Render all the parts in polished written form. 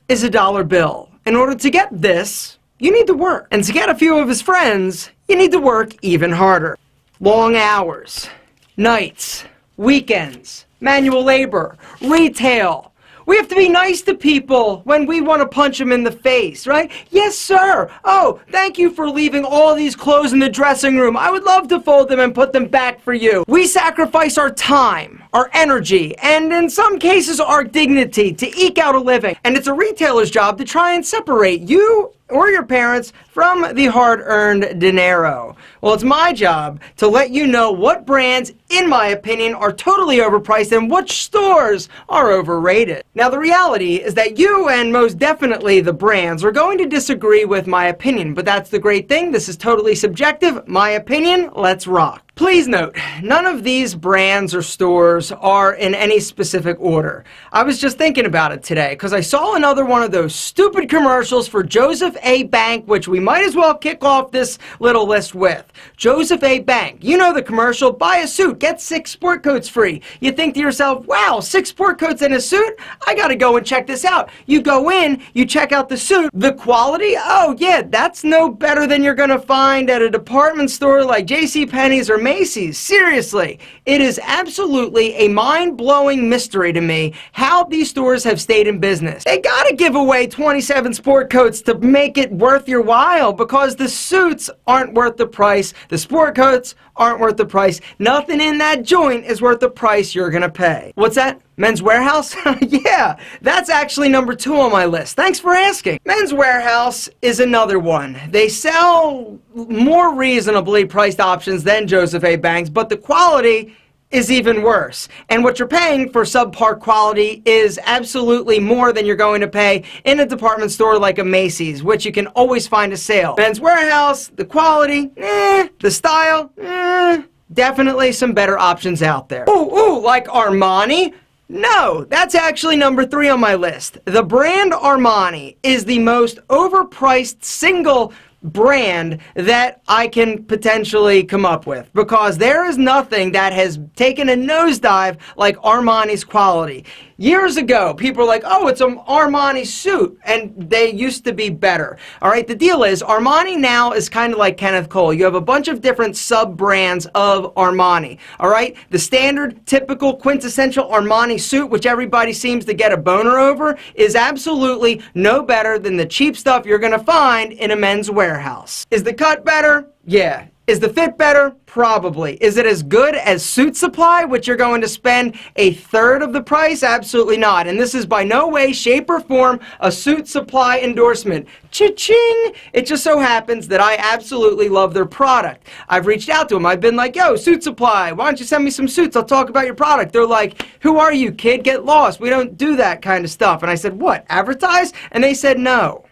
is a dollar bill. In order to get this, you need to work. And to get a few of his friends, you need to work even harder. Long hours, nights, weekends, manual labor, retail. We have to be nice to people when we want to punch them in the face, right? Yes, sir. Oh, thank you for leaving all these clothes in the dressing room. I would love to fold them and put them back for you. We sacrifice our time, our energy, and in some cases our dignity to eke out a living. And it's a retailer's job to try and separate you or your parents from the hard-earned dinero. Well, it's my job to let you know what brands, in my opinion, are totally overpriced and which stores are overrated. Now, the reality is that you, and most definitely the brands, are going to disagree with my opinion, but that's the great thing. This is totally subjective. My opinion, let's rock. Please note, none of these brands or stores are in any specific order. I was just thinking about it today because I saw another one of those stupid commercials for Jos A Bank, which we might as well kick off this little list with. Jos A Bank, you know the commercial, buy a suit, get 6 sport coats free. You think to yourself, wow, 6 sport coats and a suit? I gotta go and check this out. You go in, you check out the suit. The quality? Oh yeah, that's no better than you're gonna find at a department store like JCPenney's or Macy's. Seriously, it is absolutely a mind-blowing mystery to me how these stores have stayed in business. They gotta give away 27 sport coats to make it worth your while because the suits aren't worth the price, the sport coats aren't worth the price, nothing in that joint is worth the price you're gonna pay. What's that? Men's Warehouse? Yeah, that's actually number 2 on my list. Thanks for asking. Men's Warehouse is another one. They sell more reasonably priced options than Jos A Banks, but the quality is even worse. And what you're paying for subpar quality is absolutely more than you're going to pay in a department store like a Macy's, which you can always find a sale. Men's Warehouse, the quality, the style, definitely some better options out there. Ooh, like Armani? No, that's actually number 3 on my list. The brand Armani is the most overpriced single brand that I can potentially come up with because there is nothing that has taken a nosedive like Armani's quality. Years ago, people were like, oh, it's an Armani suit, and they used to be better. All right, the deal is Armani now is kind of like Kenneth Cole. You have a bunch of different sub-brands of Armani. All right, the standard, typical, quintessential Armani suit, which everybody seems to get a boner over, is absolutely no better than the cheap stuff you're going to find in a Men's Warehouse. Is the cut better? Yeah. Is the fit better? Probably. Is it as good as Suit Supply, which you're going to spend 1/3 of the price? Absolutely not. And this is by no way, shape, or form a Suit Supply endorsement. Cha-ching! It just so happens that I absolutely love their product. I've reached out to them. I've been like, yo, Suit Supply, why don't you send me some suits? I'll talk about your product. They're like, who are you, kid? Get lost. We don't do that kind of stuff. And I said, what, advertise? And they said, no.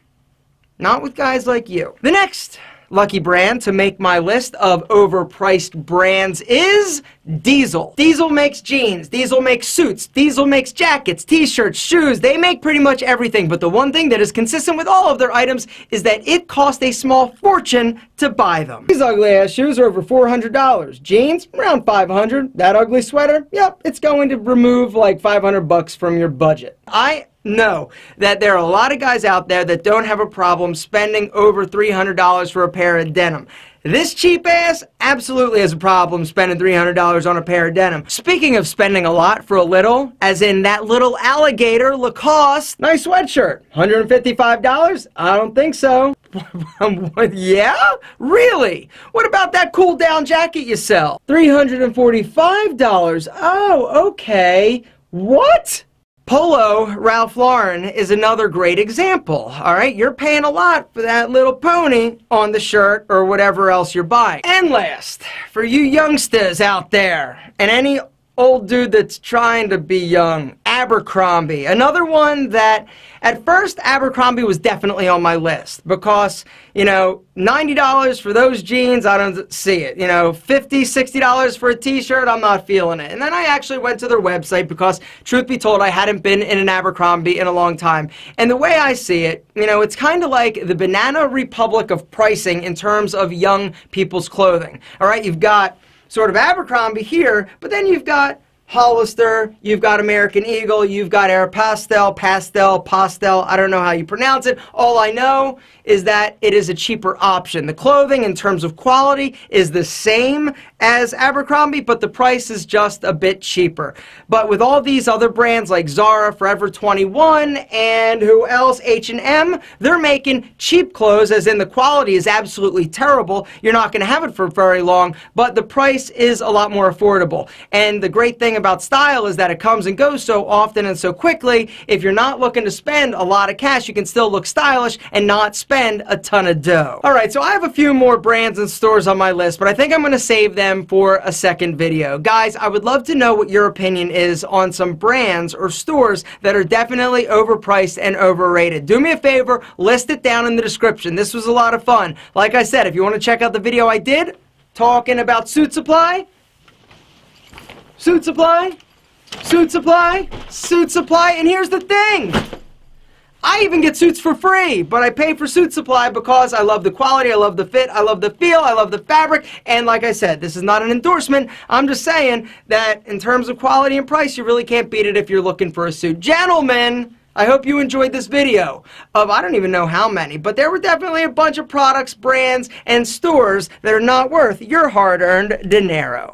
Not with guys like you. The next lucky brand to make my list of overpriced brands is Diesel. Diesel makes jeans, Diesel makes suits, Diesel makes jackets, t-shirts, shoes. They make pretty much everything, but the one thing that is consistent with all of their items is that it costs a small fortune to buy them. These ugly ass shoes are over $400. Jeans, around $500. That ugly sweater, yep, it's going to remove like $500 from your budget. I know that there are a lot of guys out there that don't have a problem spending over $300 for a pair of denim. This cheap ass absolutely has a problem spending $300 on a pair of denim. Speaking of spending a lot for a little, as in that little alligator Lacoste, nice sweatshirt, $155? I don't think so. Yeah? Really? What about that cool down jacket you sell? $345? Oh, okay. What? Polo Ralph Lauren is another great example. Alright, you're paying a lot for that little pony on the shirt or whatever else you're buying. And last, for you youngsters out there, and any old dude that's trying to be young, Abercrombie. Another one that, at first, Abercrombie was definitely on my list because, you know, $90 for those jeans, I don't see it. You know, $50, $60 for a t-shirt, I'm not feeling it. And then I actually went to their website because, truth be told, I hadn't been in an Abercrombie in a long time. And the way I see it, you know, it's kind of like the Banana Republic of pricing in terms of young people's clothing. All right, you've got sort of Abercrombie here, but then you've got Hollister, you've got American Eagle, you've got Aeropostale, Pastel, I don't know how you pronounce it. All I know is that it is a cheaper option. The clothing in terms of quality is the same as Abercrombie, but the price is just a bit cheaper. But with all these other brands like Zara, Forever 21, and who else, H&M, they're making cheap clothes, as in the quality is absolutely terrible. You're not going to have it for very long, but the price is a lot more affordable. And the great thing about style is that it comes and goes so often and so quickly. If you're not looking to spend a lot of cash, you can still look stylish and not spend a ton of dough. Alright, so I have a few more brands and stores on my list, but I think I'm going to save them for a second video. Guys, I would love to know what your opinion is on some brands or stores that are definitely overpriced and overrated. Do me a favor, list it down in the description. This was a lot of fun. Like I said, if you want to check out the video I did talking about Suit Supply, Suit Supply, Suit Supply, Suit Supply, and here's the thing. I even get suits for free, but I pay for Suit Supply because I love the quality, I love the fit, I love the feel, I love the fabric, and like I said, this is not an endorsement. I'm just saying that in terms of quality and price, you really can't beat it if you're looking for a suit. Gentlemen, I hope you enjoyed this video of, I don't even know how many, but there were definitely a bunch of products, brands, and stores that are not worth your hard-earned dinero.